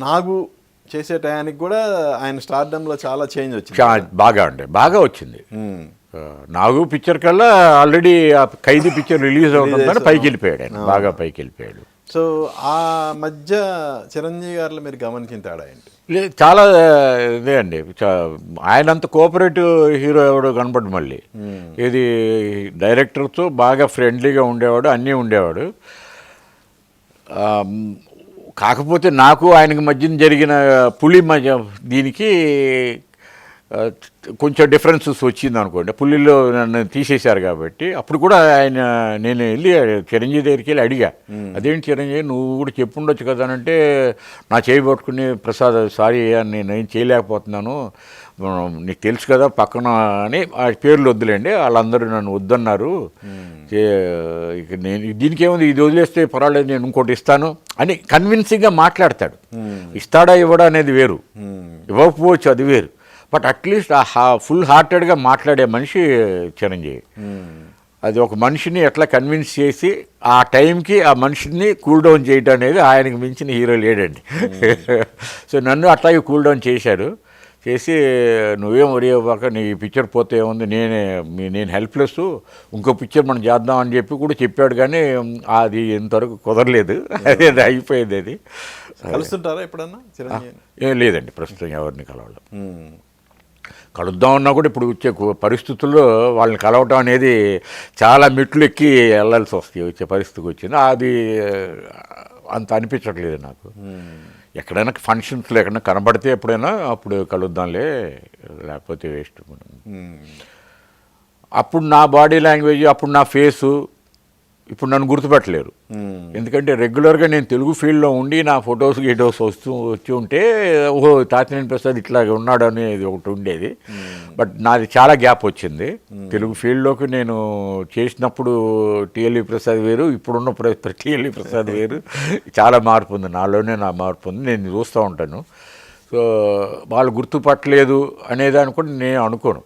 నాగు చేసే టయానికి కూడా ఆయన స్టార్డమ్లో చాలా చేంజ్ వచ్చింది. బాగా వచ్చింది. నాగు పిక్చర్ కల్లా ఆల్రెడీ ఆ ఖైదీ పిక్చర్ రిలీజ్ అవుతుందని పైకి వెళ్ళిపోయాడు ఆయన, బాగా పైకి వెళ్ళిపోయాడు. సో ఆ మధ్య చిరంజీవి గారిలో మీరు గమనించిన తేడా ఏంటి? చాలా ఇదే అండి, ఆయన అంత కోఆపరేటివ్ హీరో ఎవడో కనపడ్డు. మళ్ళీ ఇది డైరెక్టర్తో బాగా ఫ్రెండ్లీగా ఉండేవాడు, అన్నీ ఉండేవాడు. కాకపోతే నాకు ఆయనకి మధ్యన జరిగిన పులి మధ్య దీనికి కొంచెం డిఫరెన్సెస్ వచ్చింది అనుకోండి. పులిలో నన్ను తీసేశారు కాబట్టి అప్పుడు కూడా నేను వెళ్ళి చిరంజీవి దగ్గరికి వెళ్ళి అడిగా, అదేంటి చిరంజీవి నువ్వు కూడా చెప్పుండొచ్చు కదా అంటే, నా చేయి పట్టుకుని ప్రసాద్ సారీ నేను ఏం చేయలేకపోతున్నాను, నీకు తెలుసు కదా పక్కన అని, ఆ పేర్లు వద్దులేండి, వాళ్ళందరూ నన్ను వద్దన్నారు, ఇక నేను దీనికి ఏముంది, ఇది వదిలేస్తే పర్వాలేదు నేను ఇంకోటి ఇస్తాను అని కన్విన్సింగ్గా మాట్లాడతాడు. ఇస్తాడా ఇవ్వడా అనేది వేరు, ఇవ్వకపోవచ్చు అది వేరు, బట్ అట్లీస్ట్ ఫుల్ హార్టెడ్గా మాట్లాడే మనిషి చిరంజీవి. అది ఒక మనిషిని ఎట్లా కన్విన్స్ చేసి ఆ టైంకి ఆ మనిషిని కూల్ డౌన్ చేయడం అనేది ఆయనకు మించిన హీరో లేడండి. సో నన్ను అట్లాగే కూల్ డౌన్ చేశారు. చేసి నువ్వేం వరి అవ్వక, నీ పిక్చర్ పోతే ఏముంది, నేను హెల్ప్లెస్, ఇంకో పిక్చర్ మనం చేద్దాం అని చెప్పి కూడా చెప్పాడు. కానీ అది ఇంతవరకు కుదరలేదు, అది అయిపోయింది. అది కలుస్తుంటారా ఎప్పుడన్నా చిరంజీవి? ఏం లేదండి, ప్రస్తుతం ఎవరిని కలవడం. కలుద్దామన్నా కూడా ఇప్పుడు వచ్చే పరిస్థితుల్లో వాళ్ళని కలవటం అనేది చాలా మెట్లు ఎక్కి వెళ్ళాల్సి వస్తాయి, వచ్చే పరిస్థితికి వచ్చింది. అది అంత అనిపించట్లేదు నాకు. ఎక్కడైనా ఫంక్షన్స్లో ఎక్కడైనా కనబడితే ఎప్పుడైనా అప్పుడు కలుద్దాంలే, లేకపోతే వేస్ట్. అప్పుడు నా బాడీ లాంగ్వేజ్, అప్పుడు నా ఫేసు, ఇప్పుడు నన్ను గుర్తుపెట్టలేరు. ఎందుకంటే రెగ్యులర్గా నేను తెలుగు ఫీల్డ్లో ఉండి నా ఫొటోస్ వచ్చి ఉంటే, ఓహో తాతినేని ప్రసాద్ ఇట్లాగే ఉన్నాడు అనేది ఒకటి ఉండేది. బట్ నాది చాలా గ్యాప్ వచ్చింది. తెలుగు ఫీల్డ్లోకి నేను చేసినప్పుడు టిఎల్వి ప్రసాద్ వేరు, ఇప్పుడున్న టిఎల్వి ప్రసాద్ వేరు, చాలా మార్పు ఉంది నాలోనే, నా మార్పు ఉంది, నేను చూస్తూ ఉంటాను. సో వాళ్ళు గుర్తుపట్టలేదు అనేదాన్ని కూడా నేను అనుకోను.